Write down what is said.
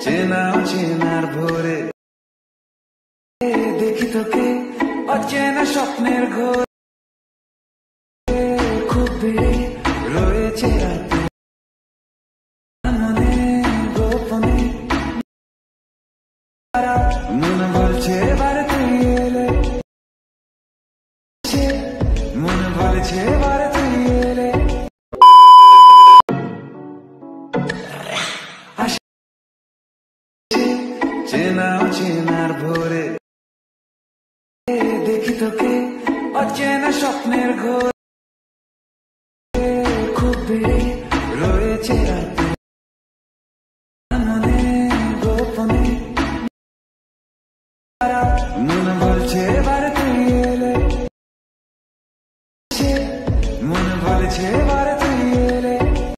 চেনা চেনার ভোরে দেখি তোকে অচেনা স্বপ্নের ঘোরে খুব বেড়ে রয়েছে রাতে মনে গোপনে মন বলছে এবারে তুই এলে মন বলছে এবারে তুই এলে চেনা চেনার ভোরে দেখি তোকে অচেনা স্বপ্নের ঘোরে খুব বেড়ে রয়েছে রাতে মনে গোপনে মন বলছে এবারে তুই এলে মন বলছে এবারে